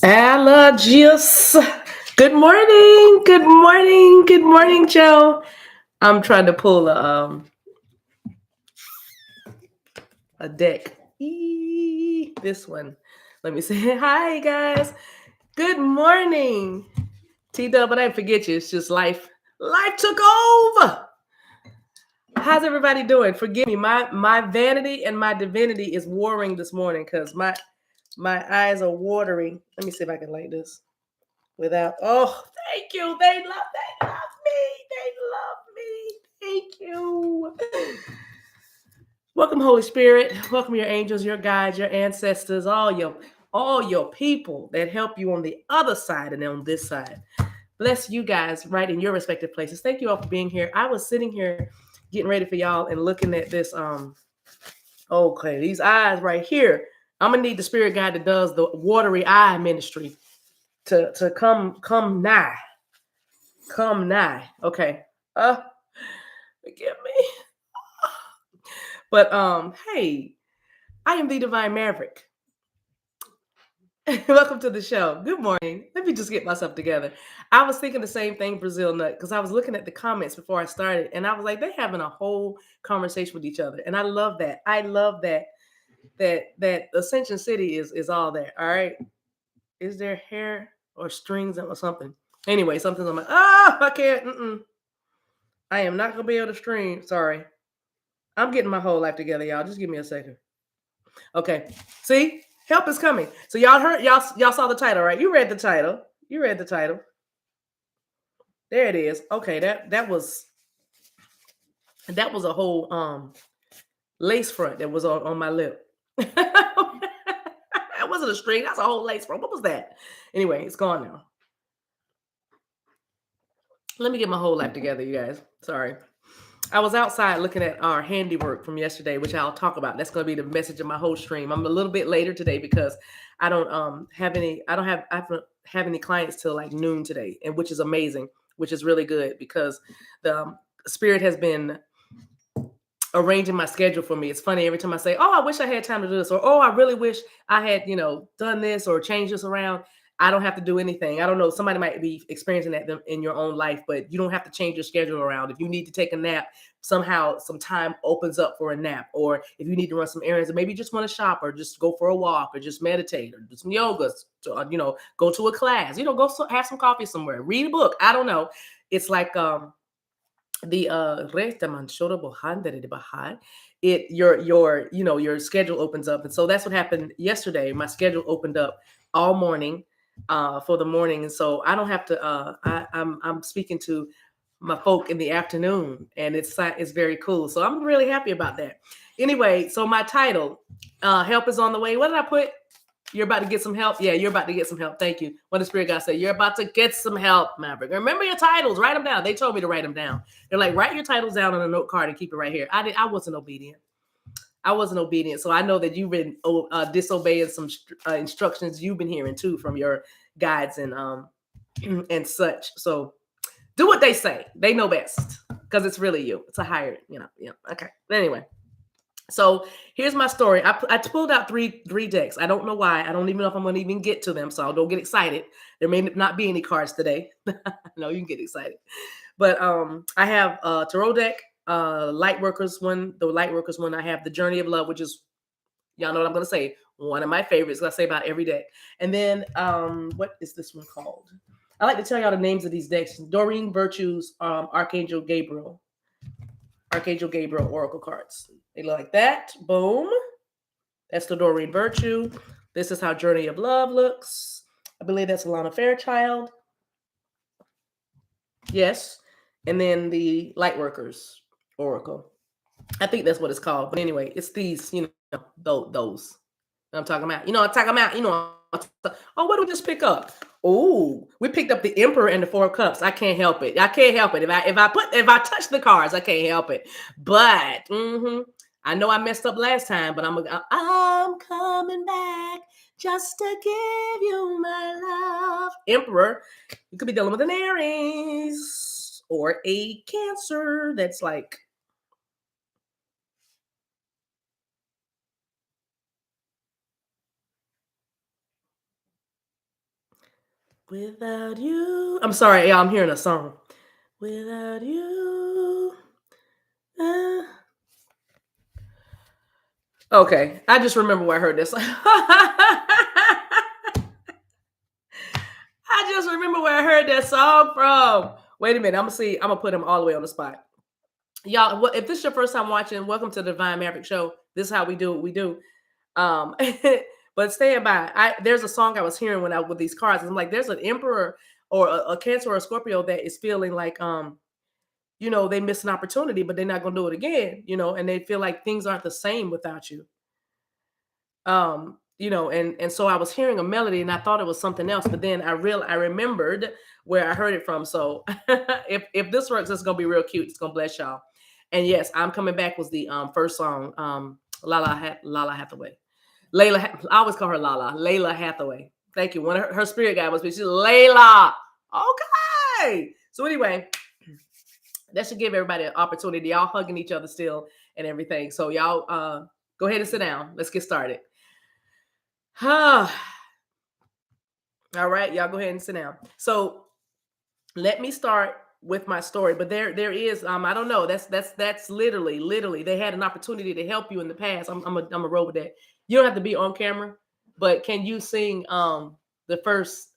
Allergies. Good morning. Good morning. Good morning, Joe. I'm trying to pull a deck. This one. Let me say hi, guys. Good morning. T Dub, but I didn't forget you. It's just life. Life took over. How's everybody doing? Forgive me. My vanity and my divinity is warring this morning because my eyes are watering. Let me see if I can light this without. Oh, thank you. They love me. Thank you. Welcome, Holy Spirit. Welcome your angels, your guides, your ancestors, all your people that help you on the other side and on this side. Bless you guys right in your respective places. Thank you all for being here. I was sitting here getting ready for y'all and looking at this. Okay, these eyes right here. I'm gonna need the spirit guide that does the watery eye ministry to come nigh. Come nigh. Okay. Forgive me. But hey, I am the Divine Maverick. Welcome to the show. Good morning. Let me just get myself together. I was thinking the same thing, Brazil Nut, because I was looking at the comments before I started, and I was like, they're having a whole conversation with each other, and I love that. I love that Ascension City is all there. All right. Is there hair or strings or something? Anyway, something's on my. I can't. I am not gonna be able to stream. Sorry. I'm getting my whole life together, y'all. Just give me a second. Okay. See? Help is coming. So y'all heard y'all saw the title, right? You read the title. You read the title. There it is. Okay, that was a whole lace front that was on my lip. That wasn't a string. That's a whole lace front. What was that? Anyway, it's gone now. Let me get my whole life together, you guys. Sorry. I was outside looking at our handiwork from yesterday, which I'll talk about. That's going to be the message of my whole stream. I'm a little bit later today because I don't have any clients till like noon today, and which is amazing, which is really good because the spirit has been arranging my schedule for me. It's funny every time I say, "Oh, I wish I had time to do this," or "Oh, I really wish I had, done this or changed this around." I don't have to do anything. I don't know. Somebody might be experiencing that in your own life, but you don't have to change your schedule around. If you need to take a nap, somehow some time opens up for a nap, or if you need to run some errands, or maybe you just want to shop, or just go for a walk, or just meditate, or do some yoga, go to a class, have some coffee somewhere, read a book. I don't know. It's like the your schedule opens up, and so that's what happened yesterday. My schedule opened up all morning for the morning, and so I don't have to I'm speaking to my folk in the afternoon, and it's very cool, so I'm really happy about that. Anyway, so my title, help is on the way. What did I put? You're about to get some help. Yeah, you're about to get some help. Thank you. What the Spirit God said, you're about to get some help, Maverick. Remember your titles. Write them down. They told me to write them down. They're like, write your titles down on a note card and keep it right here. I wasn't obedient. So I know that you've been disobeying some instructions you've been hearing too from your guides and and such. So do what they say. They know best because it's really you. It's a higher, Okay. Anyway. So here's my story. I pulled out three decks. I don't know why. I don't even know if I'm going to even get to them. So don't get excited. There may not be any cards today. No, you can get excited. But I have tarot deck, light workers one. The light workers one. I have the Journey of Love, which is, y'all know what I'm going to say, one of my favorites. I say about every deck. And then what is this one called? I like to tell y'all the names of these decks. Doreen Virtue's Archangel Gabriel Oracle cards. They look like that. Boom. That's the Doreen Virtue. This is how Journey of Love looks. I believe that's Alana Fairchild. Yes. And then the Lightworkers Oracle. I think that's what it's called. But anyway, it's these, those. I'm talking about. Oh, what did we just pick up? Oh, we picked up the Emperor and the Four of Cups. I can't help it. If I touch the cards, I can't help it. But I know I messed up last time, but I'm coming back just to give you my love. Emperor, you could be dealing with an Aries or a Cancer that's like, Without you. I'm sorry, yeah, I'm hearing a song. Without you. Okay, I just remember where I heard this. I just remember where I heard that song from. Wait a minute, I'm gonna put him all the way on the spot. Y'all, if this is your first time watching, welcome to the Divine Maverick Show. This is how we do what we do. But stand by. There's a song I was hearing when I with these cards. I'm like, there's an Emperor or a Cancer or a Scorpio that is feeling like they missed an opportunity, but they're not gonna do it again, and they feel like things aren't the same without you. And so I was hearing a melody and I thought it was something else, but then I remembered where I heard it from. So if this works, it's gonna be real cute. It's gonna bless y'all. And yes, I'm Coming Back was the first song. Lala Hathaway. I always call her Lala. Layla Hathaway. Thank you. One of her spirit guide was she's Layla. Okay. So anyway, that should give everybody an opportunity. Y'all hugging each other still and everything. So y'all go ahead and sit down. Let's get started. All right, y'all go ahead and sit down. So let me start with my story. But there is I don't know. That's literally they had an opportunity to help you in the past. I'm a roll with that. You don't have to be on camera, but can you sing the first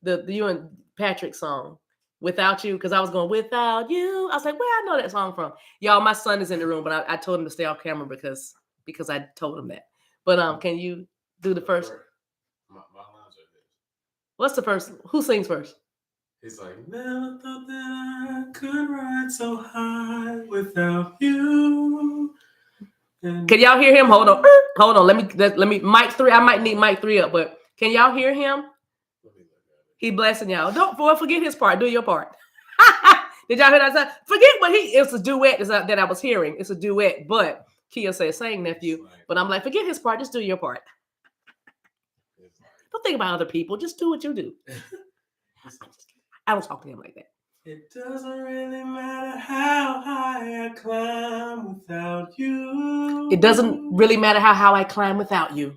the you and Patrick song, Without You? Because I was going Without You. I was like, where I know that song from? Y'all, my son is in the room, but I told him to stay off camera because I told him that. But can you do the first? My lines are this. What's the first? Who sings first? It's like, never thought that I could ride so high without you. Can y'all hear him? Hold on. Let me mic 3. I might need mic 3 up, but can y'all hear him? He blessing y'all. Don't forget his part. Do your part. Did y'all hear that? Forget what it's a duet that I was hearing. It's a duet, but Kia says, "Sang nephew," but I'm like, forget his part. Just do your part. Don't think about other people. Just do what you do. I don't talk to him like that. It doesn't really matter how high I climb without you. It doesn't really matter how I climb without you.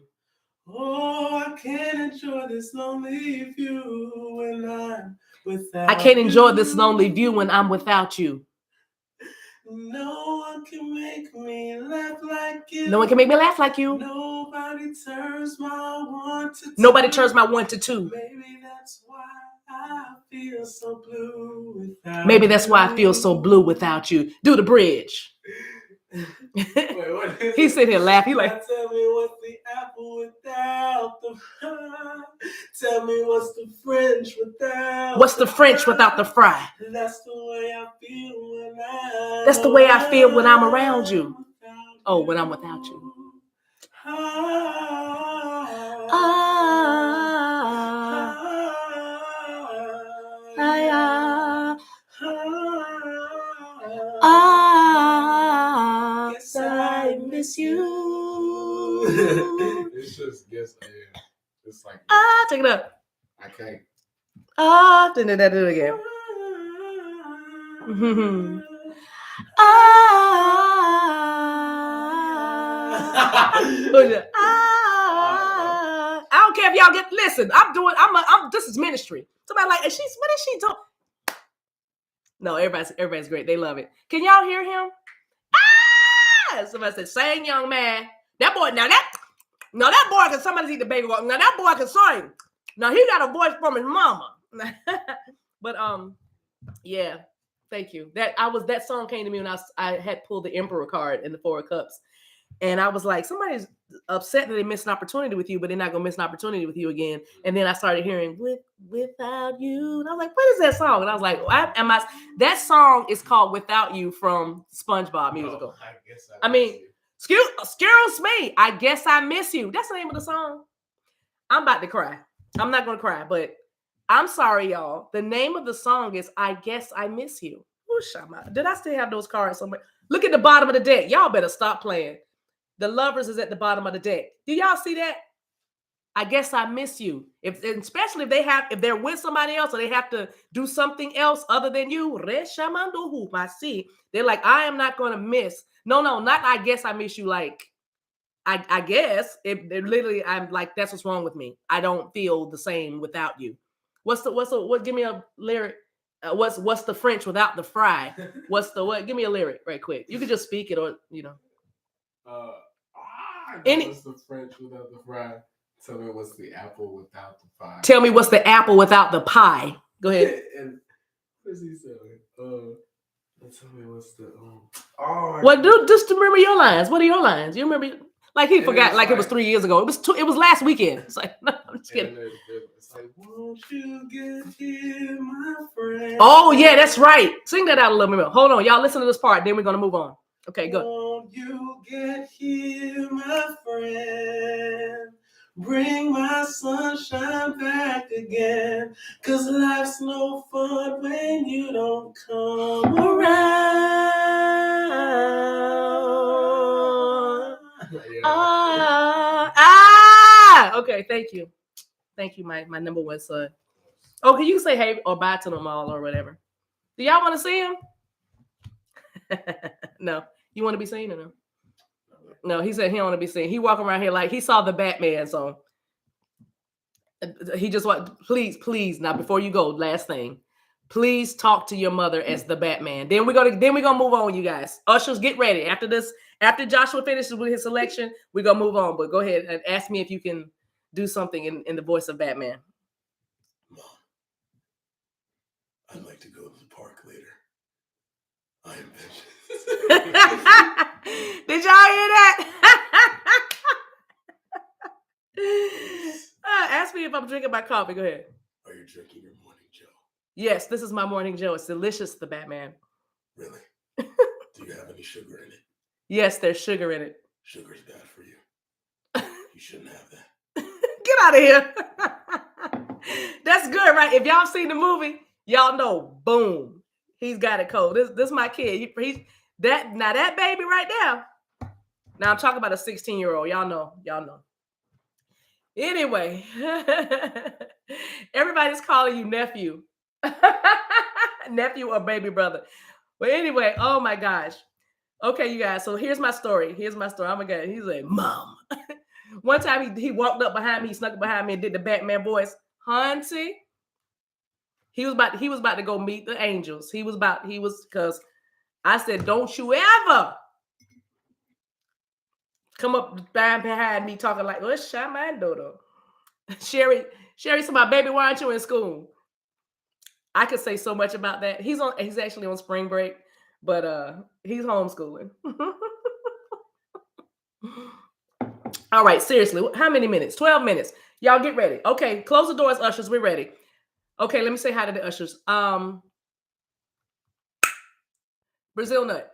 Oh, I can't enjoy this lonely view when I'm without you. I can't enjoy this lonely view when I'm without you. No one can make me laugh like you. No one can make me laugh like you. Nobody turns my 1 to 2. Nobody turns my 1 to 2. Maybe that's why I feel so blue without you. Maybe that's why I feel so blue without you. Do the bridge. Wait, what is He's sitting here laughing. He's like, now tell me what's the apple without the fry? Tell me what's the French without What's the French without the fry? That's the way I feel That's the way I feel when I'm around you. Oh, when I'm without you. Guess I miss you. It's just guess I am. It's like take it up. I can't. Then do it again. I don't care if y'all listen. This is ministry. Somebody like, what is she doing? No, everybody's great. They love it. Can y'all hear him? Somebody said, sing, young man. That boy, that boy can, somebody eat the baby walk. Now that boy can sing. Now he got a voice from his mama. But yeah, thank you. That song came to me when I had pulled the Emperor card in the 4 of Cups. And I was like, somebody's upset that they missed an opportunity with you, but they're not gonna miss an opportunity with you again. And then I started hearing Without You. And I was like, what is that song? And I was like, that song is called Without You from SpongeBob musical. Excuse me. I guess I miss you. That's the name of the song. I'm about to cry. I'm not gonna cry, but I'm sorry, y'all. The name of the song is I Guess I Miss You. Ooh, Shama. Did I still have those cards somewhere? Look at the bottom of the deck. Y'all better stop playing. The Lovers is at the bottom of the deck. Do y'all see that? I guess I miss you. Especially if they're with somebody else or they have to do something else other than you. I see. They're like, I am not going to miss. No, not I guess I miss you. Like, I guess it literally, I'm like, that's what's wrong with me. I don't feel the same without you. What? Give me a lyric. What's the French without the fry? What's the what? Give me a lyric right quick. You can just speak it or What's the French without the fry? Tell me what's the apple without the pie. Tell me what's the apple without the pie. Go ahead. And what's he saying? Tell me what's the just remember your lines. What are your lines? You remember? Like he forgot, like it was 3 years ago. It was last weekend. It's like, no, I'm just kidding. It's like, won't you get here, my friend? Oh yeah, that's right. Sing that out a little bit more. Hold on, y'all. Listen to this part. Then we're gonna move on. Okay, good. Won't you get here, my friend? Bring my sunshine back again. 'Cause life's no fun when you don't come around. Okay, thank you. Thank you, my number one son. Okay, you can say hey or bye to them all or whatever. Do y'all want to see him? No. You want to be seen or no? No, he said he don't want to be seen. He walking around here like he saw the Batman song. He just want, please, now before you go, last thing. Please talk to your mother as the Batman. Then we're gonna move on, you guys. Ushers, get ready. After this, after Joshua finishes with his selection, we're gonna move on. But go ahead and ask me if you can do something in the voice of Batman. Mom, I'd like to go to the park later. I am vicious. Did y'all hear that? Ask me if I'm drinking my coffee. Go ahead. Are you drinking your morning Joe? Yes, this is my morning Joe. It's delicious, the Batman. Really? Do you have any sugar in it? Yes, there's sugar in it. Sugar's bad for you. You shouldn't have that. Get out of here. That's good, right? If y'all seen the movie, y'all know, boom, he's got it cold. This my kid. He's that baby right now. Now I'm talking about a 16-year-old. Y'all know. Anyway, everybody's calling you nephew. Nephew or baby brother. But anyway, oh my gosh. Okay, you guys. So here's my story. Oh my God. He's like, Mom. One time he walked up behind me, he snuck up behind me and did the Batman voice. Hunty. He was about to go meet the angels. Because I said, don't you ever come up behind me talking like, oh, shut my dodo. Sherry said, my baby, why aren't you in school? I could say so much about that. He's actually on spring break, but he's homeschooling. All right, seriously, how many minutes? 12 minutes. Y'all get ready. Okay, close the doors, ushers. We're ready. Okay, let me say hi to the ushers. Brazil Nut.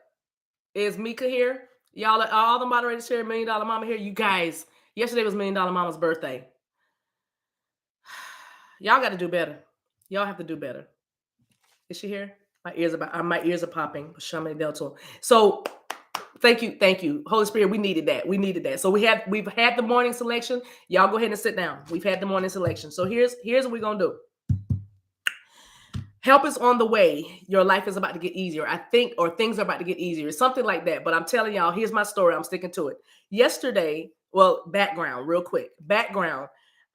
Is Mika here? Y'all are all the moderators here, $1 Million Mama here. You guys, yesterday was $1 Million Mama's birthday. Y'all got to do better. Y'all have to do better. Is she here? My ears are popping. So thank you. Holy Spirit, we needed that. So we've had the morning selection. Y'all go ahead and sit down. We've had the morning selection. So here's what we're gonna do. Help is on the way. Your life is about to get easier. I think, or things are about to get easier. Something like that. But I'm telling y'all, here's my story. I'm sticking to it. Yesterday, background, real quick.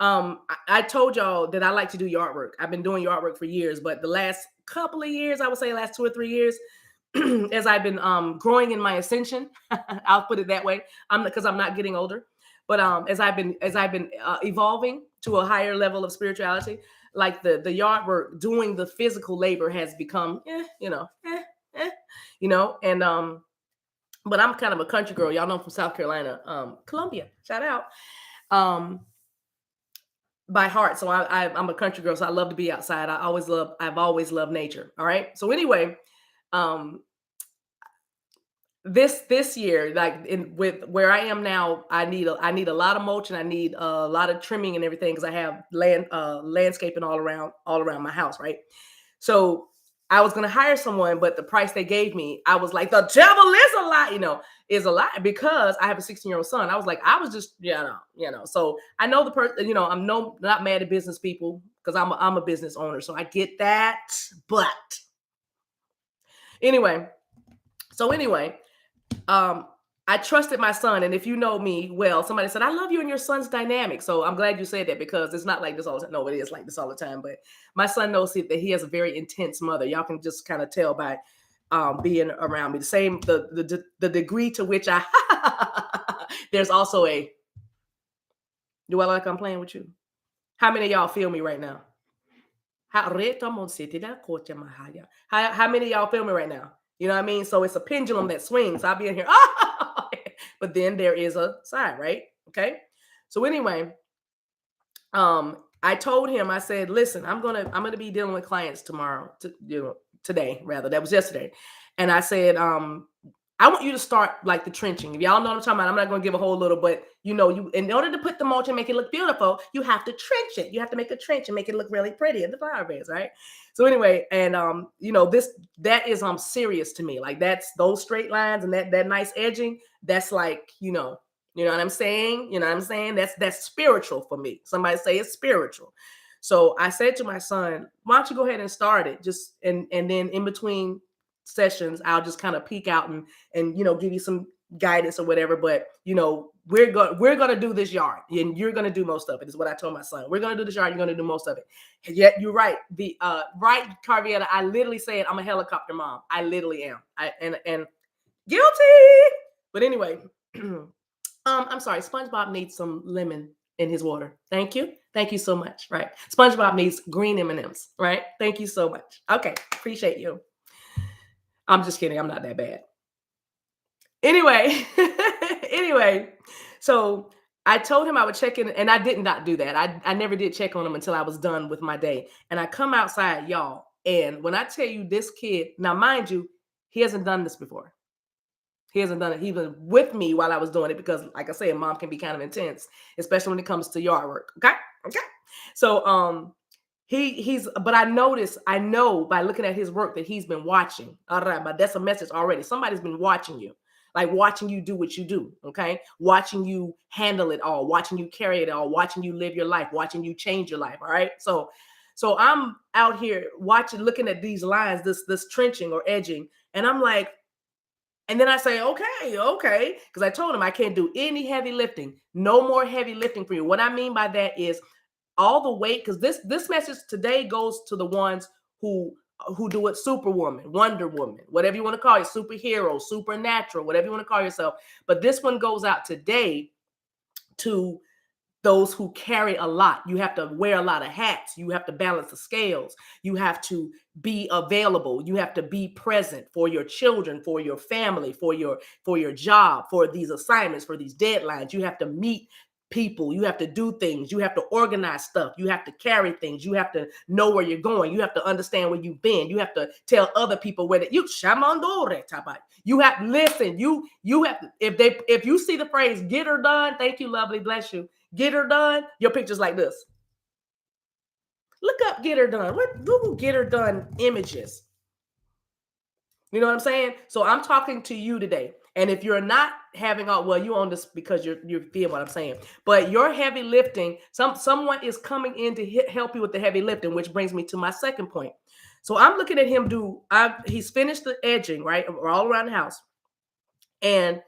I told y'all that I like to do yard work. I've been doing yard work for years, but the last couple of years, I would say last 2 or 3 years, as I've been growing in my ascension, I'll put it that way. Because I'm not getting older, but as I've been evolving to a higher level of spirituality, like the yard work, doing the physical labor has become, and but I'm kind of a country girl. Y'all know I'm from South Carolina, Columbia. Shout out. By heart. So I'm a country girl. So I love to be outside. I've always loved nature. All right. So anyway, this year, like with where I am now, I need a lot of mulch and I need a lot of trimming and everything because I have landscaping all around my house. Right. So I was going to hire someone, but the price they gave me, I was like, the devil is a lie, is a lie because I have a 16-year-old son. I was like, I was just, so I know the person, I'm not mad at business people because I'm a business owner. So I get that. But anyway, I trusted my son. And if you know me well, somebody said, I love you and your son's dynamic. So I'm glad you said that, because it's not like this all the time. No, it is like this all the time. But my son knows that he has a very intense mother. Y'all can just kind of tell by being around me. The same, the degree to which I, there's also a, do I like I'm playing with you? How many of y'all feel me right now? How many of y'all feel me right now? You know what I mean? So it's a pendulum that swings. I'll be in here, but then there is a side, right? Okay. So anyway, I told him, I said, listen, I'm gonna be dealing with clients tomorrow, today rather. That was yesterday. And I said, I want you to start like the trenching. If y'all know what I'm talking about, I'm not going to give a whole little, but you, in order to put the mulch and make it look beautiful, you have to trench it. You have to make a trench and make it look really pretty in the flower beds, right? So anyway, and that is serious to me. Like that's those straight lines and that nice edging. That's like you know what I'm saying. You know what I'm saying. That's spiritual for me. Somebody say it's spiritual. So I said to my son, why don't you go ahead and start it? Just and then in between sessions, I'll just kind of peek out and give you some guidance or whatever. But we're gonna do this yard, and you're gonna do most of it. Is what I told my son. We're gonna do this yard. You're gonna do most of it. Yet you're right. The right, Carvietta. I literally said I'm a helicopter mom. I literally am. And guilty. But anyway, I'm sorry. SpongeBob needs some lemon in his water. Thank you. Thank you so much. Right. SpongeBob needs green M&Ms. Right. Thank you so much. Okay. Appreciate you. I'm just kidding. I'm not that bad. Anyway, so I told him I would check in, and I did not do that. I never did check on him until I was done with my day. And I come outside, y'all. And when I tell you this kid, now mind you, he hasn't done this before. He hasn't done it. He was with me while I was doing it because, like I said, mom can be kind of intense, especially when it comes to yard work. Okay. So but I know by looking at his work that he's been watching. All right, but that's a message already. Somebody's been watching you, like watching you do what you do. Okay. Watching you handle it all, watching you carry it all, watching you live your life, watching you change your life. All right. So I'm out here watching, looking at these lines, this trenching or edging. And I'm like, and then I say, okay. Because I told him I can't do any heavy lifting. No more heavy lifting for you. What I mean by that is all the weight, because this message today goes to the ones who do it, Superwoman, Wonder Woman, whatever you want to call it, superhero, supernatural, whatever you want to call yourself. But this one goes out today to those who carry a lot. You have to wear a lot of hats. You have to balance the scales. You have to be available. You have to be present for your children, for your family, for your job, for these assignments, for these deadlines. You have to meet people. You have to do things. You have to organize stuff. You have to carry things. You have to know where you're going. You have to understand where you've been. You have to tell other people where you shamandore tabai. You have listen. You have to, if you see the phrase "get her done," thank you, lovely, bless you. Get her done. Your picture's like this. Look up "get her done." What Google "get her done" images. You know what I'm saying? So I'm talking to you today. And if you're not having all, well, you on this because you feel what I'm saying. But your heavy lifting, someone is coming in to help you with the heavy lifting, which brings me to my second point. So I'm looking at him he's finished the edging, right? All around the house. And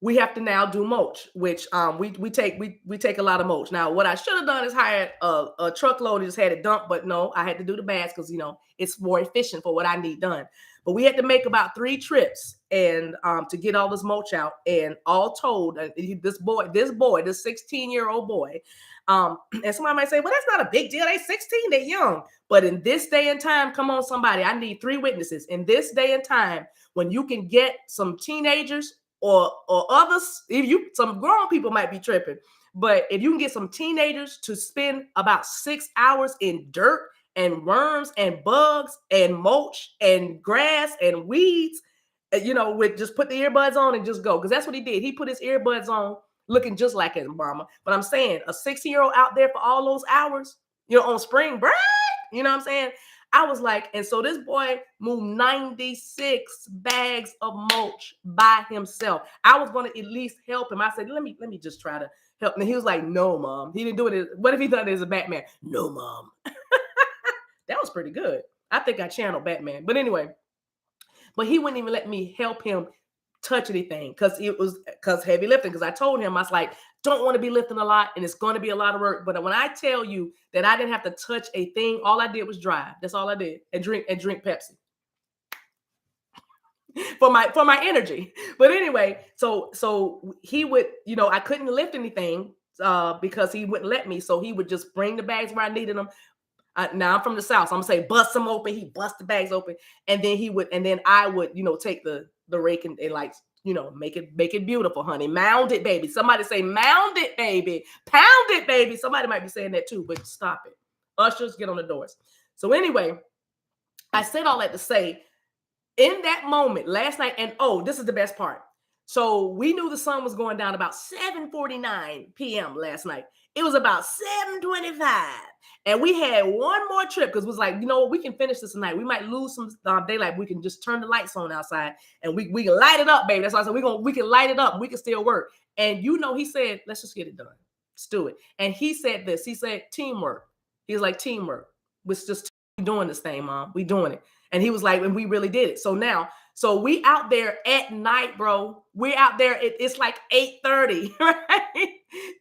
we have to now do mulch, which we take a lot of mulch. Now, what I should have done is hired a truckload and just had it dumped, but no, I had to do the bags because it's more efficient for what I need done. But we had to make about 3 trips and to get all this mulch out. And all told, this 16-year-old boy, and somebody might say, well, that's not a big deal. They 16, they're young. But in this day and time, come on, somebody, I need 3 witnesses. In this day and time, when you can get some teenagers or others, some grown people might be tripping, but if you can get some teenagers to spend about 6 hours in dirt and worms and bugs and mulch and grass and weeds, with just put the earbuds on and just go, because that's what he did. He put his earbuds on, looking just like his mama. But I'm saying a 16-year-old out there for all those hours, on spring break, you know what I'm saying? I was like, and so this boy moved 96 bags of mulch by himself. I was going to at least help him. I said, let me just try to help him. And he was like, no, mom. He didn't do it. What if he done it as a Batman? No, mom. That was pretty good. I think I channeled Batman. But anyway, but he wouldn't even let me help him touch anything because heavy lifting. Because I told him, I was like, don't want to be lifting a lot and it's going to be a lot of work. But when I tell you that I didn't have to touch a thing, all I did was drive. That's all I did, and drink Pepsi for my energy. But anyway, so he would, I couldn't lift anything because he wouldn't let me. So he would just bring the bags where I needed them. Now I'm from the South, so I'm gonna say bust them open. He bust the bags open, and then I would, take the rake and like, make it beautiful, honey. Mound it, baby. Somebody say mound it, baby. Pound it, baby. Somebody might be saying that too, but stop it. Ushers, get on the doors. So anyway, I said all that to say, in that moment last night, and this is the best part. So we knew the sun was going down about 7:49 p.m. last night. It was about 7:25. And we had one more trip because it was like, we can finish this tonight. We might lose some daylight. We can just turn the lights on outside and we can light it up, baby. That's why I said we can light it up. We can still work. And he said, let's just get it done. Let's do it. And he said this. He said, teamwork. He was like, teamwork. We're just doing this thing, Mom. We doing it. And he was like, and we really did it. So we out there at night, bro. We're out there. It's like 8:30, right?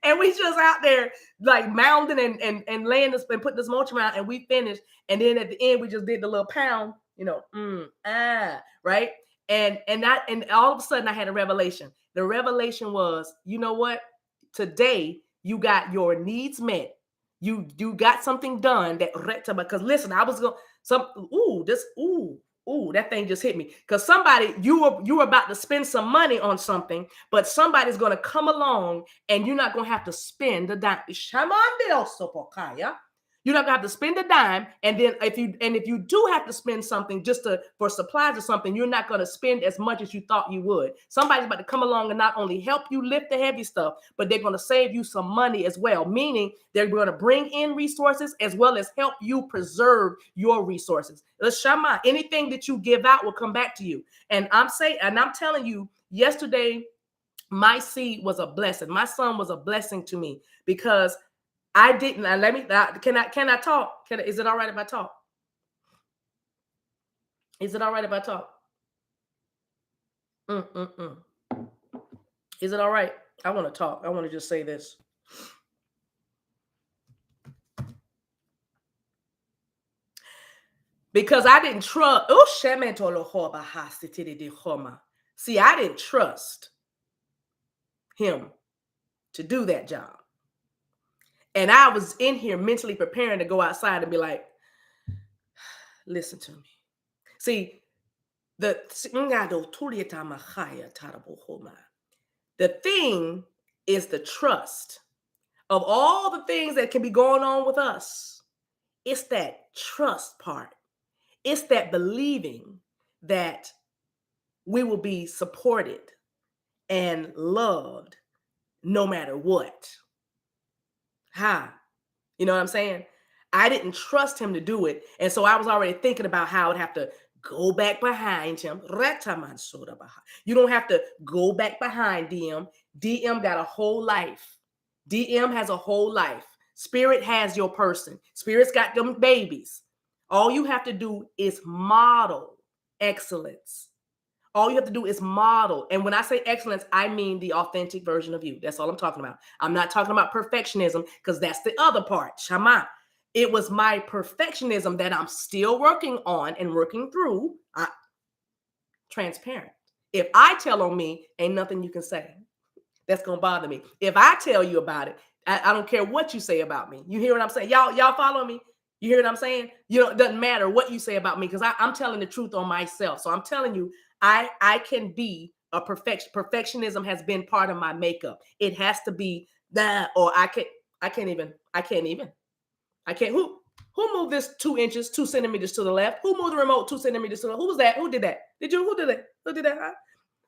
And we just out there like mounding and laying this and putting this mulch around, and we finished. And then at the end, we just did the little pound, right? And all of a sudden I had a revelation. The revelation was, you know what? Today you got your needs met. You got something done because listen, I was going that thing just hit me because somebody you were about to spend some money on something, but somebody's going to come along and you're not going to have to spend a dime. You're not going to have to spend a dime, and then if you do have to spend something for supplies or something, you're not going to spend as much as you thought you would. Somebody's about to come along and not only help you lift the heavy stuff, but they're going to save you some money as well, meaning they're going to bring in resources as well as help you preserve your resources. Shama, anything that you give out will come back to you. And I'm telling you, yesterday, my seed was a blessing. My son was a blessing to me because I didn't. Can I talk? Is it all right if I talk? Is it all right if I talk? Is it all right? I want to talk. I want to just say this. Because I didn't trust. See, I didn't trust him to do that job. And I was in here mentally preparing to go outside and be like, listen to me. See, the thing is the trust of all the things that can be going on with us. It's that trust part. It's that believing that we will be supported and loved no matter what. You know what I'm saying? I didn't trust him to do it. And so I was already thinking about how I'd have to go back behind him. You don't have to go back behind DM. DM got a whole life. DM has a whole life. Spirit has your person. Spirit's got them babies. All you have to do is model excellence. All you have to do is model. And when I say excellence, I mean the authentic version of you. That's all I'm talking about. I'm not talking about perfectionism because that's the other part. Shama. It was my perfectionism that I'm still working on and working through. Transparent. If I tell on me, ain't nothing you can say that's going to bother me. If I tell you about it, I don't care what you say about me. You hear what I'm saying? Y'all follow me? You hear what I'm saying? It doesn't matter what you say about me because I'm telling the truth on myself. So I'm telling you, I can be a perfectionism has been part of my makeup. It has to be that, or I can't even. Who moved this 2 inches, 2 centimeters to the left? Who moved the remote 2 centimeters to the left? Who was that? Who did that? Did you? Who did that? Who did that? Huh?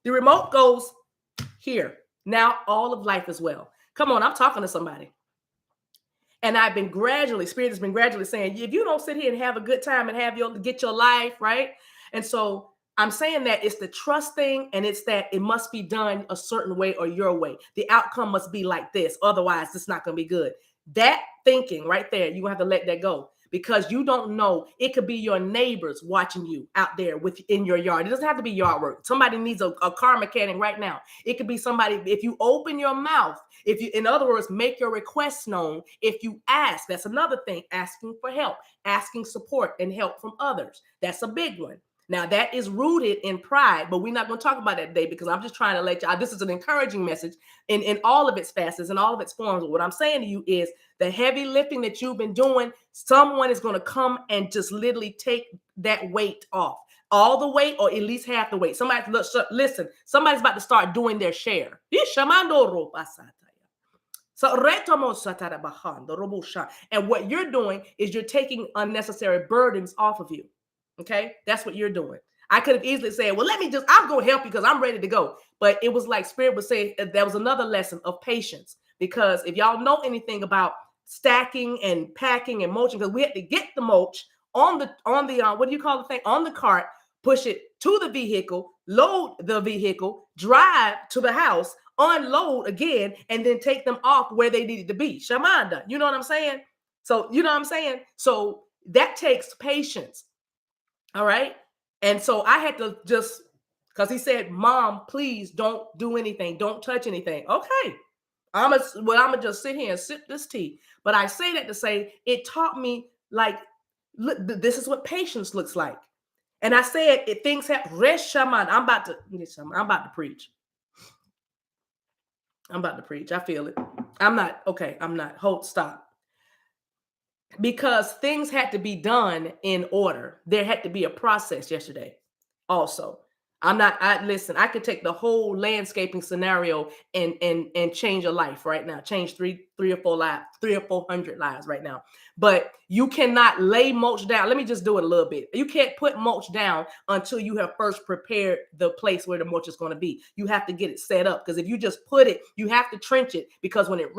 The remote goes here. Now all of life as well. Come on, I'm talking to somebody. And Spirit has been gradually saying, if you don't sit here and have a good time and get your life, right? And so I'm saying that it's the trust thing, and it's that it must be done a certain way or your way. The outcome must be like this. Otherwise, it's not going to be good. That thinking right there, you're going to have to let that go. because you don't know. It could be your neighbors watching you out there in your yard. It doesn't have to be yard work. Somebody needs a car mechanic right now. It could be somebody. If you open your mouth, if you, in other words, make your requests known, if you ask, that's another thing, asking for help, asking support and help from others. That's a big one. Now, that is rooted in pride, but we're not going to talk about that today because I'm just trying to let you out. This is an encouraging message in all of its facets and all of its forms. What I'm saying to you is the heavy lifting that you've been doing, someone is going to come and just literally take that weight off. All the weight or at least half the weight. Somebody, listen, somebody's about to start doing their share. And what you're doing is you're taking unnecessary burdens off of you. Okay, that's what you're doing. I could have easily said, well, I'm going to help you because I'm ready to go. But it was like Spirit was saying, there was another lesson of patience. Because if y'all know anything about stacking and packing and mulching, because we had to get the mulch on the what do you call the thing? On the cart, push it to the vehicle, load the vehicle, drive to the house, unload again, and then take them off where they needed to be. Shamanda, you know what I'm saying? So, you know what I'm saying? So that takes patience. All right. And so I had to just, because he said, Mom, please don't do anything. Don't touch anything. Okay. I'm gonna just sit here and sip this tea. But I say that to say it taught me, like, look, this is what patience looks like. And I said, if things have rest shaman, I'm about to preach. I'm about to preach. I feel it. I'm not. Hold, stop. Because things had to be done in order. There had to be a process yesterday also. Listen, I could take the whole landscaping scenario and change a life right now. Change three or four lives, 300 or 400 lives right now. But you cannot lay mulch down. Let me just do it a little bit. You can't put mulch down until you have first prepared the place where the mulch is going to be. You have to get it set up, because if you just put it, you have to trench it, because when you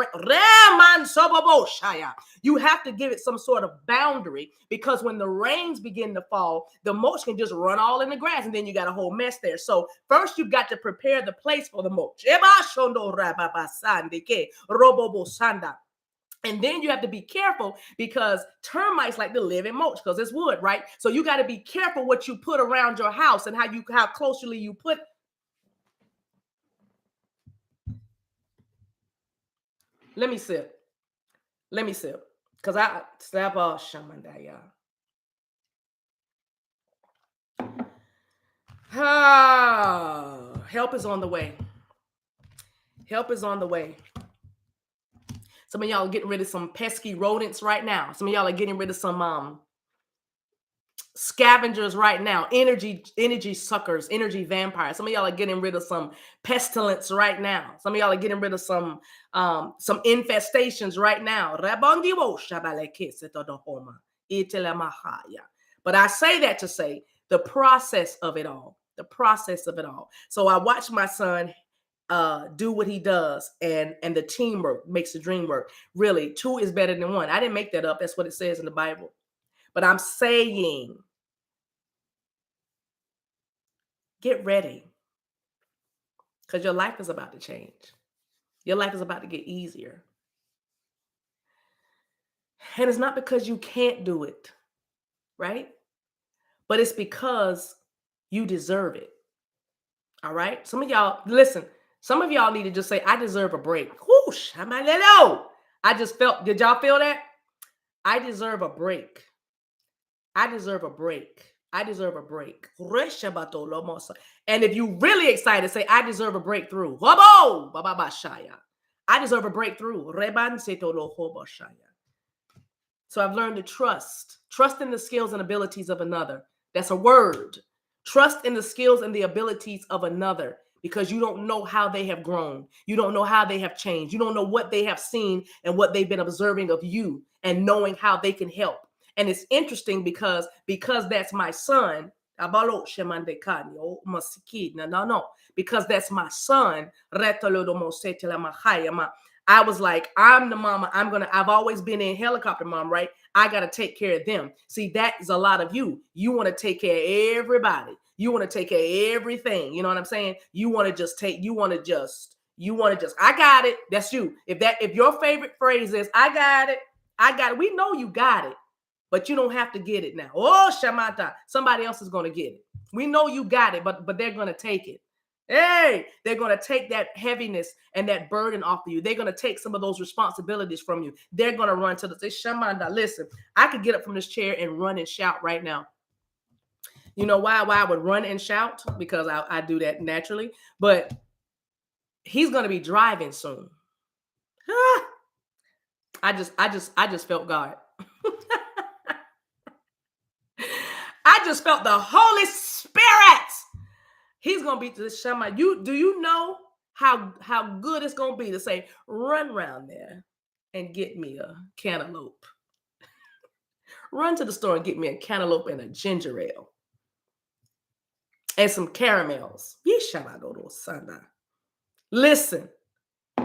have to give it some sort of boundary, because when the rains begin to fall, the mulch can just run all in the grass, and then you got a whole mess there. So first you've got to prepare the place for the mulch. And then you have to be careful, because termites like to live in mulch because it's wood, right? So you got to be careful what you put around your house and how closely you put. Let me sip. Because I slap all shamandaya. Help is on the way. Help is on the way. Some of y'all are getting rid of some pesky rodents right now. Some of y'all are getting rid of some scavengers right now, energy suckers, energy vampires. Some of y'all are getting rid of some pestilence right now. Some of y'all are getting rid of some infestations right now. But I say that to say the process of it all. So I watched my son do what he does, and the teamwork makes the dream work. Really, 2 is better than 1. I didn't make that up. That's what it says in the Bible. But I'm saying, get ready, because your life is about to change. Your life is about to get easier. And it's not because you can't do it, right? But it's because you deserve it. All right? Some of y'all, listen, some of y'all need to just say, I deserve a break. Whoosh, I just felt, did y'all feel that? I deserve a break. I deserve a break. I deserve a break. And if you're really excited, say, I deserve a breakthrough. I deserve a breakthrough. So I've learned to trust in the skills and abilities of another. That's a word. Trust in the skills and the abilities of another, because you don't know how they have grown. You don't know how they have changed. You don't know what they have seen and what they've been observing of you, and knowing how they can help. And it's interesting because that's my son. Because that's my son. I was like, I'm the mama. I've always been in helicopter mom, right? I got to take care of them. See, that is a lot of you. You want to take care of everybody. You want to take care of everything. You know what I'm saying? You want to just, I got it. That's you. If your favorite phrase is, I got it. We know you got it. but you don't have to get it now. Oh, Shamata, somebody else is going to get it. We know you got it, but they're going to take it. Hey, they're going to take that heaviness and that burden off of you. They're going to take some of those responsibilities from you. They're going to run to the Shamanda. Listen, I could get up from this chair and run and shout right now. You know why I would run and shout? Because I do that naturally. But he's going to be driving soon. I just felt God. I just felt the Holy Spirit. He's gonna be to this Shema. Do you know how good it's gonna be to say, run around there and get me a cantaloupe. Run to the store and get me a cantaloupe and a ginger ale. And some caramels. Listen,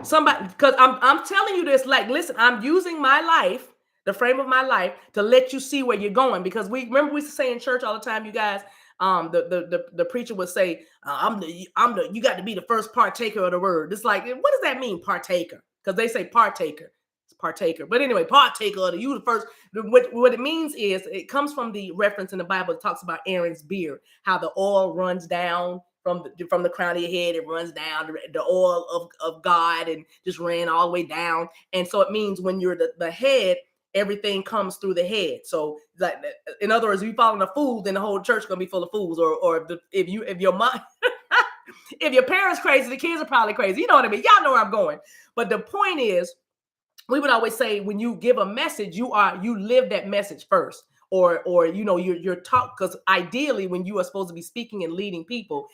somebody, because I'm telling you this, like, listen, I'm using my life, the frame of my life, to let you see where you're going. Because we say in church all the time, you guys, the preacher would say, you got to be the first partaker of the word. It's like, what does that mean, partaker? Because they say partaker. It's partaker. But anyway, partaker of you the first. What it means is, it comes from the reference in the Bible that talks about Aaron's beard, how the oil runs down from the crown of your head, it runs down the oil of God and just ran all the way down. And so it means when you're the head, everything comes through the head. So, like, in other words, if you following a fool, then the whole church is gonna be full of fools. Or if your mom, if your parents crazy, the kids are probably crazy. You know what I mean? Y'all know where I'm going. But the point is, we would always say, when you give a message, you live that message first. Or you're taught, because ideally, when you are supposed to be speaking and leading people,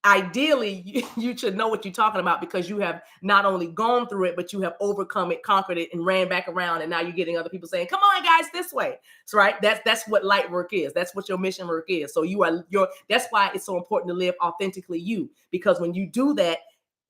ideally you should know what you're talking about, because you have not only gone through it, but you have overcome it, conquered it, and ran back around. And now you're getting other people saying, come on guys, this way. So right, that's what light work is. That's what your mission work is. So that's why it's so important to live authentically you, because when you do that,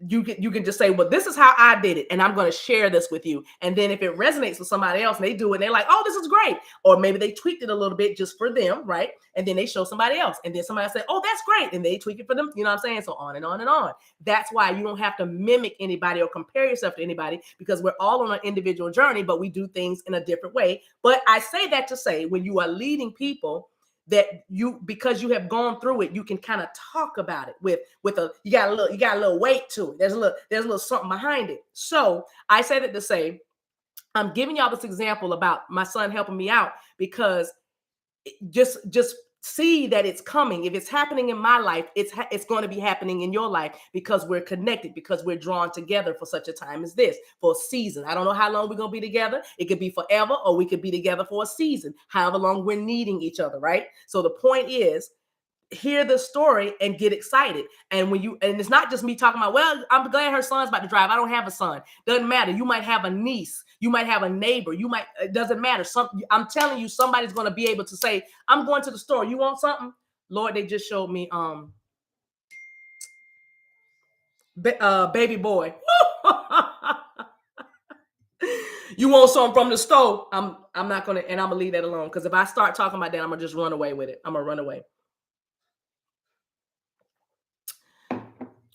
you can just say, well, this is how I did it, and I'm going to share this with you. And then if it resonates with somebody else and they do it and they're like, oh, this is great, or maybe they tweaked it a little bit just for them, right? And then they show somebody else, and then somebody say, oh, that's great, and they tweak it for them. You know what I'm saying? So on and on and on. That's why you don't have to mimic anybody or compare yourself to anybody, because we're all on an individual journey, but we do things in a different way. But I say that to say, when you are leading people, that because you have gone through it, you can kind of talk about it with you got a little weight to it. There's a little something behind it. So I say that to say, I'm giving y'all this example about my son helping me out, because just see that it's coming. If it's happening in my life, it's going to be happening in your life, because we're connected, because we're drawn together for such a time as this, for a season. I don't know how long we're going to be together. It could be forever, or we could be together for a season, however long we're needing each other, right? So the point is, hear the story and get excited. And it's not just me talking about, well, I'm glad her son's about to drive. I don't have a son. Doesn't matter. You might have a niece. You might have a neighbor. It doesn't matter. I'm telling you, somebody's going to be able to say, I'm going to the store. You want something? Lord, they just showed me baby boy. You want something from the store? I'm not gonna, and I'm gonna leave that alone, because if I start talking about that, I'm gonna just run away with it. I'm gonna run away.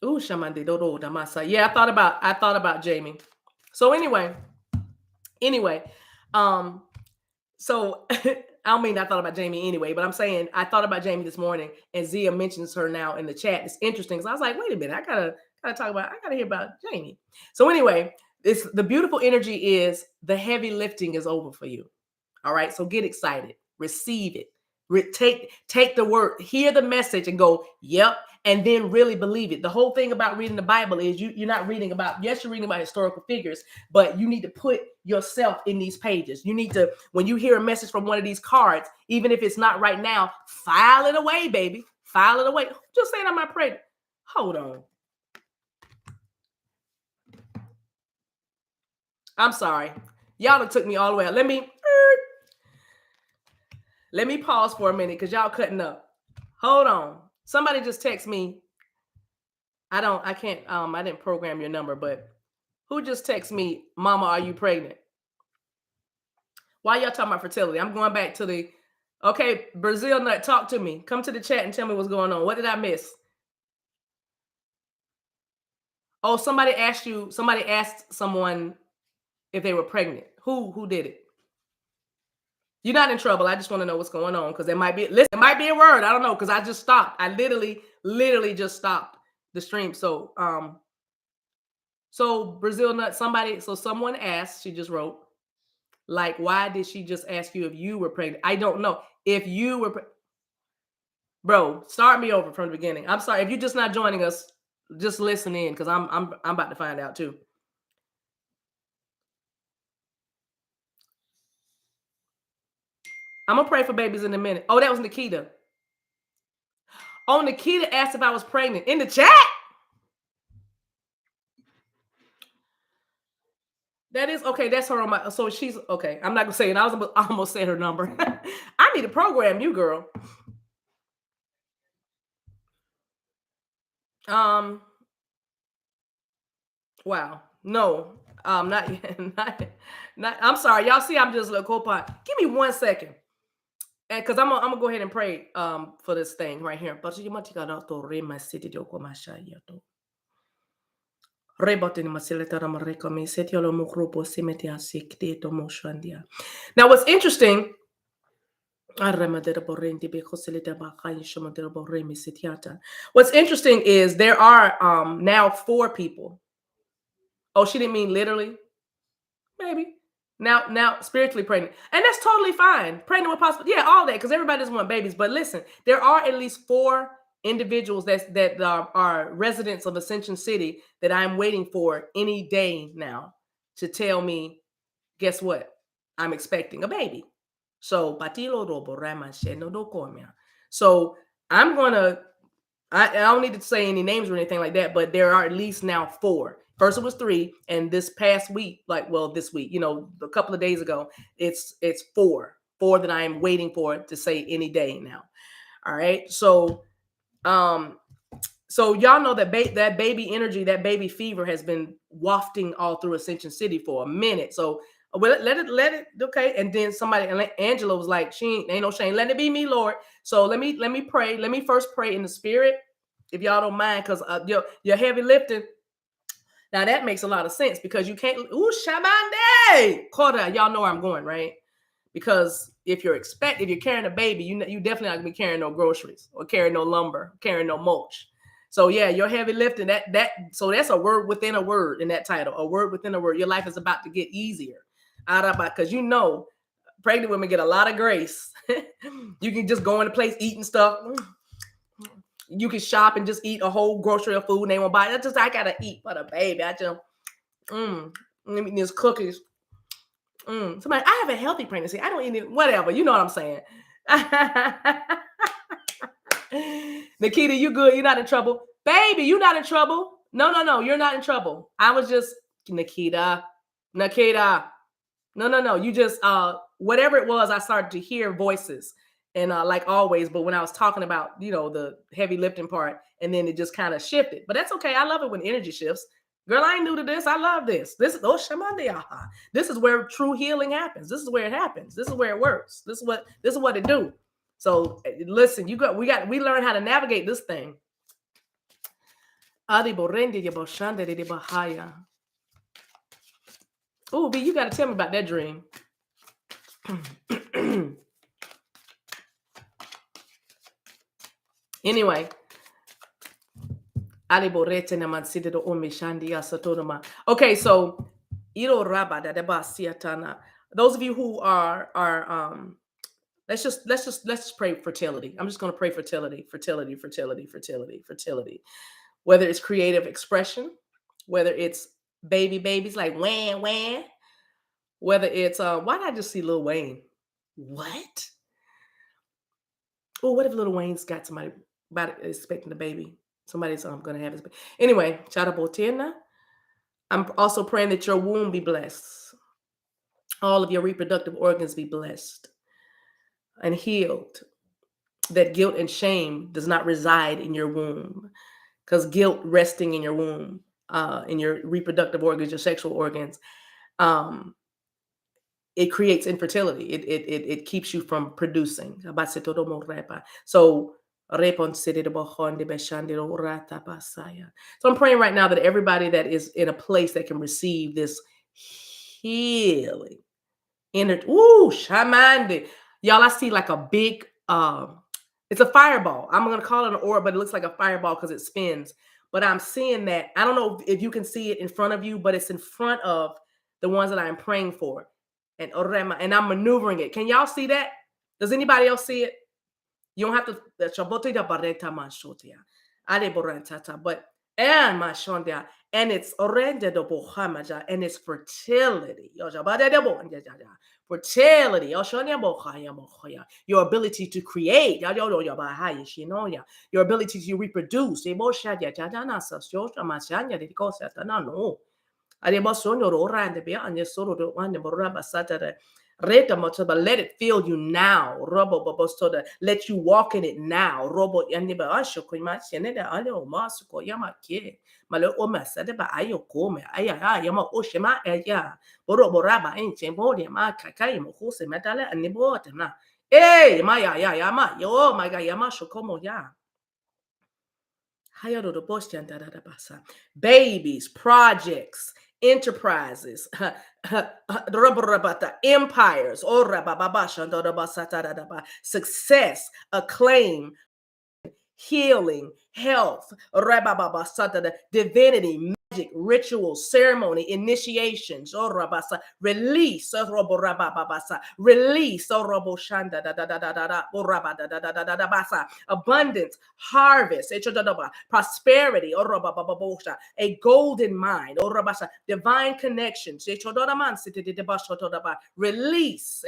Ooh, Shamandi Dodo Damasa. Yeah, I thought about Jamie. So anyway, so I don't mean I thought about Jamie anyway, but I'm saying I thought about Jamie this morning, and Zia mentions her now in the chat. It's interesting, because I was like, wait a minute, I gotta hear about Jamie. So anyway, the beautiful energy is, the heavy lifting is over for you. All right, so get excited, receive it. Take the word, hear the message, and go, yep, and then really believe it. The whole thing about reading the Bible is you're not reading about, yes, you're reading about historical figures, but you need to put yourself in these pages. You need to, when you hear a message from one of these cards, even if it's not right now, file it away, baby. File it away. Just saying, I might pray. Hold on. I'm sorry. Y'all done took me all the way out. Let me pause for a minute, because y'all cutting up. Hold on. Somebody just text me. I didn't program your number, but who just text me, Mama, are you pregnant? Why y'all talking about fertility? I'm going back to okay, Brazil Nut, talk to me. Come to the chat and tell me what's going on. What did I miss? Oh, somebody asked someone if they were pregnant. Who did it? You're not in trouble. I just want to know what's going on because there might be, listen, it might be a word. I don't know because I just stopped. I literally just stopped the stream. So Brazil nut, someone asked, she just wrote, like, why did she just ask you if you were pregnant? I don't know. If you were, bro, start me over from the beginning. I'm sorry. If you're just not joining us, just listen in because I'm about to find out too. I'm gonna pray for babies in a minute. Oh, that was Nikita. Oh, Nikita asked if I was pregnant in the chat. That is okay. That's her on my. So she's okay. I'm not gonna say it. I almost said her number. I need to program you, girl. Um. Wow. No. Not yet. Not. I'm sorry. Y'all see, I'm just a little co-pilot. Give me 1 second, and because I'm gonna go ahead and pray for this thing right here. Now, what's interesting, what's interesting is there are now 4 people. Oh, she didn't mean literally? Maybe. Now spiritually pregnant. And that's totally fine. Pregnant with possible, yeah, all that, because everybody doesn't want babies. But listen, there are at least 4 individuals that are residents of Ascension City that I'm waiting for any day now to tell me, guess what? I'm expecting a baby. So so I'm gonna, I don't need to say any names or anything like that, but there are at least now 4. First it was 3, and this past week, this week, a couple of days ago, it's 4 that I am waiting for to say any day now. All right, um, so y'all know that that baby energy, that baby fever has been wafting all through Ascension City for a minute. So let it, okay. And then Angela was like, she ain't no shame, let it be me, Lord. So let me pray. Let me first pray in the spirit, if y'all don't mind, because your heavy lifting. Now that makes a lot of sense because you can't. Ooh, Shabande, Koda, y'all know where I'm going, right? Because if you're carrying a baby, you definitely not gonna be carrying no groceries or carrying no lumber, carrying no mulch. So yeah, your heavy lifting, so that's a word within a word in that title, a word within a word. Your life is about to get easier. Because pregnant women get a lot of grace. You can just go in a place eating stuff. You can shop and just eat a whole grocery of food and they won't buy it. I gotta eat for the baby. I just let me eat these cookies. Somebody, I have a healthy pregnancy. I don't eat it, whatever. You know what I'm saying. Nikita, you good? You're not in trouble. Baby, you're not in trouble. No, you're not in trouble. I was just, Nikita. No. You just, whatever it was, I started to hear voices. And like always, but when I was talking about, the heavy lifting part, and then it just kind of shifted. But that's okay. I love it when energy shifts. Girl, I ain't new to this. I love this. This is where true healing happens. This is where it happens. This is where it works. This is what it do. So listen, we learn how to navigate this thing. Oh, B, you got to tell me about that dream. Anyway. Okay, so those of you who are let's pray fertility. I'm just going to pray fertility. Whether it's creative expression, whether it's babies like Wham Wham, whether it's why did I just see Lil Wayne? What? Oh, what if Lil Wayne's got somebody about expecting a baby? Somebody's gonna have his baby. Anyway, Charabotina. I'm also praying that your womb be blessed. All of your reproductive organs be blessed and healed. That guilt and shame does not reside in your womb, because guilt resting in your womb, in your reproductive organs, your sexual organs, it creates infertility. It keeps you from producing. So I'm praying right now that everybody that is in a place that can receive this healing Ooh, shamande. Y'all, I see like a big it's a fireball. I'm gonna call it an orb, but it looks like a fireball because it spins. But I'm seeing that. I don't know if you can see it in front of you, but it's in front of the ones that I'm praying for. And orema, and I'm maneuvering it. Can y'all see that? Does anybody else see it? You don't have to Shabotida bareta manshotia. Ade borantata, but and mashondia, and it's orende do bohamaja, and it's fertility. Yojabade de bo njaja. Fertility. Yoshonia bohaya mohoya. Your ability to create. Yayoyabahaya shinoya. Your ability to reproduce. Eboshadia jadana sasosha mashanya de kosatana no. Adebosonyo orande be anya soro do anya boraba satare. Reta motoba, let it fill you now. Robo bobostoda, let you walk in it now. Robo yandiba asho kuima cheneda ayo masuko yama ke. Malo oma sadeba ayo come aya yama oshema aya. Boro boraba enche bodi ma kakai mo hose metale anibota na. Eh maya ya yama yo my god yama shokomo ya. Babies, projects, enterprises, empires, success, acclaim, healing, health, divinity, magic, rituals, ceremony, initiations, release, release, abundance, harvest, prosperity, a golden mind, divine connections, release,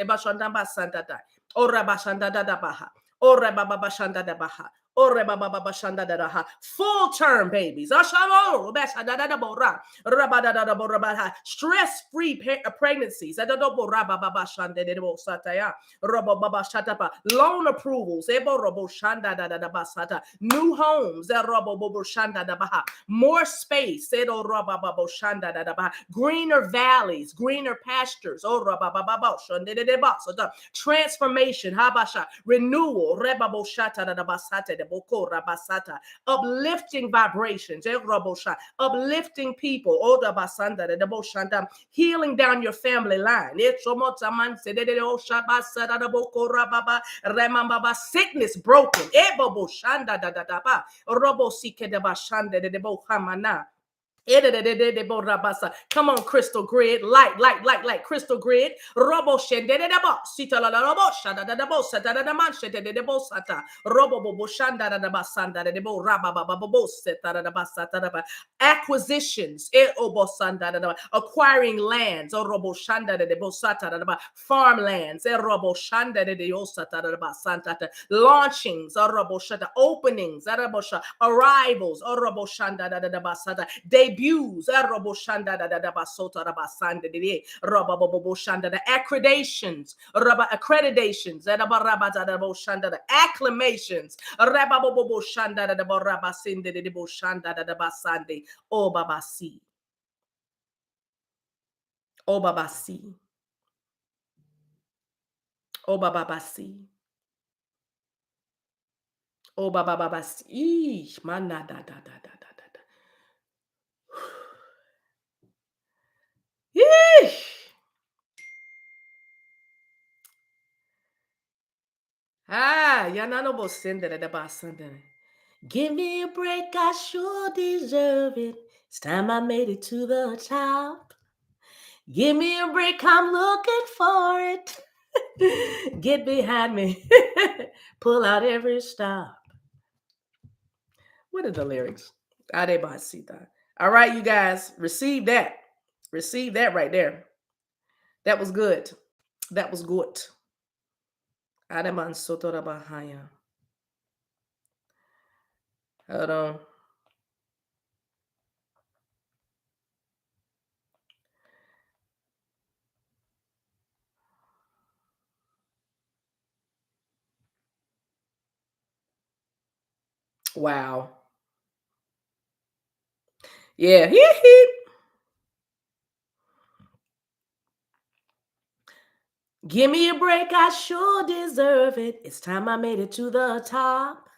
Ore baba bashanda da baha. Ore baba baba shanda da ha. Full term babies. Ashamo bashanda da bora. Rabada da bora baha. Stress-free pregnancies. Adado bora baba bashanda de bo sataya. Robo baba shatapa. Loan approvals. Ebo robo shanda da basata. New homes. Robo bobo shanda da baha. More space. Edo roba baba shanda da baha. Greener valleys. Greener pastures. Oh roba baba shanda de basata. Transformation. Habasha. Renewal. Uplifting vibrations, uplifting people, healing down your family line. Sickness broken. Come on, crystal grid, light, crystal grid. Robo shendedebo, sita la robo shada da bo sata da man shededebo sata. Robo bobo shanda da basanda de bo raba baba bobo seta da basata da. Acquisitions, obo sanda da acquiring lands, o robo shanda de bo sata da farmlands, robo shanda de osata da basanta. Launchings, o robo shada openings, arrivals, o robo shanda da basata. Debuts, the accreditations, the acclamations, oh babasi, oh babasi, oh babasi, oh babasi, mana da da da da da da. Yeesh. Ah, yananobo sendere de basandere. Give me a break, I sure deserve it. It's time I made it to the top. Give me a break, I'm looking for it. Get behind me. Pull out every stop. What are the lyrics? Adebasita. All right, you guys, receive that. Receive that right there. That was good. That was good. Ademan Sotorabahaya. Hold on. Wow. Yeah. Give me a break, I sure deserve it. It's time I made it to the top.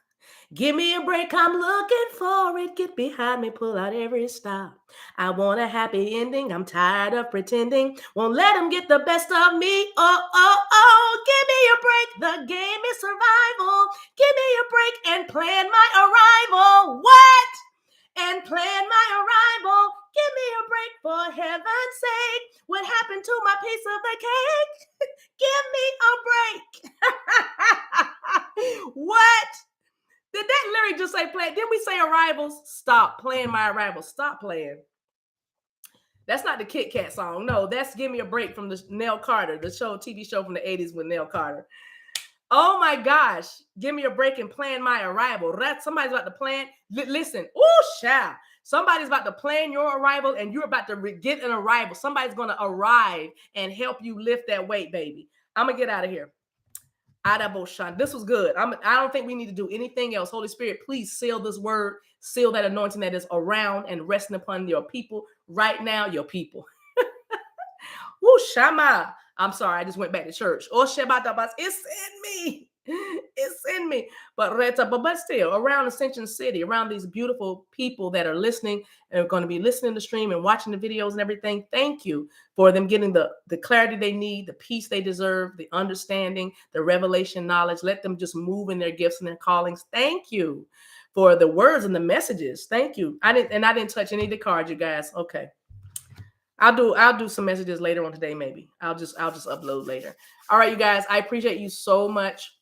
Give me a break, I'm looking for it. Get behind me, pull out every stop. I want a happy ending, I'm tired of pretending. Won't let them get the best of me. Oh, oh, oh, give me a break. The game is survival. Give me a break and plan my arrival. What? And plan my arrival. Give me a break for heaven's sake. What happened to my piece of the cake? Give me a break. What? Did that lyric just say play? Didn't we say arrivals? Stop playing my arrivals. Stop playing. That's not the Kit Kat song. No, that's Give Me a Break from the Nell Carter, the TV show from the 80s with Nell Carter. Oh my gosh. Give me a break and plan my arrival. Somebody's about to plan. Listen. Oh, child. Somebody's about to plan your arrival and you're about to get an arrival. Somebody's going to arrive and help you lift that weight, baby. I'm going to get out of here. This was good. I don't think we need to do anything else. Holy Spirit, please seal this word, seal that anointing that is around and resting upon your people right now, your people. Woo, Shama. I'm sorry, I just went back to church. Oh, Shebatabas, it's in me. It's in me. But still, around Ascension City, around these beautiful people that are listening and are going to be listening to the stream and watching the videos and everything, thank you for them getting the clarity they need, the peace they deserve, the understanding, the revelation knowledge. Let them just move in their gifts and their callings. Thank you for the words and the messages. Thank you. I didn't touch any of the cards, you guys. Okay. I'll do some messages later on today, maybe. I'll just upload later. All right, you guys, I appreciate you so much.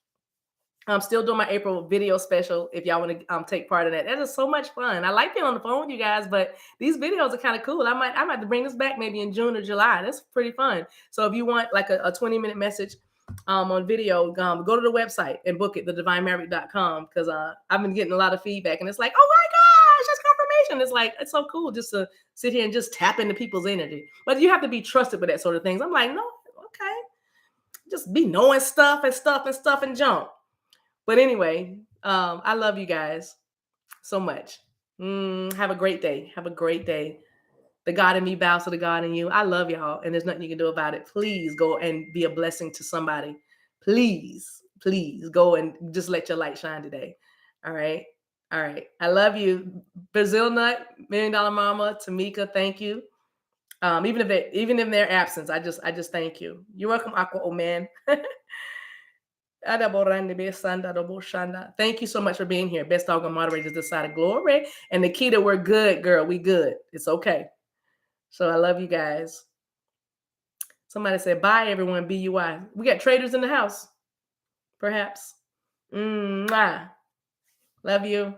I'm still doing my April video special if y'all want to take part in that. That is so much fun. I like being on the phone with you guys, but these videos are kind of cool. I might have to bring this back maybe in June or July. That's pretty fun. So if you want like a 20-minute message on video, go to the website and book it, TheDivineMaverick.com, because I've been getting a lot of feedback and it's like, oh my gosh, that's confirmation. It's like, it's so cool just to sit here and just tap into people's energy. But you have to be trusted with that sort of things. I'm like, no, okay. Just be knowing stuff and junk. But anyway, I love you guys so much. Have a great day. Have a great day. The God in me bows to the God in you. I love y'all, and there's nothing you can do about it. Please go and be a blessing to somebody. Please, please go and just let your light shine today. All right. All right. I love you. Brazil Nut, $1 Million Mama, Tamika, thank you. Even in their absence, I just thank you. You're welcome, Aqua Oman. Thank you so much for being here. Best doggone moderators this side of glory. And Nikita, we're good, girl. We good. It's okay. So I love you guys. Somebody said, bye, everyone. BUI. We got traders in the house. Perhaps. Love you.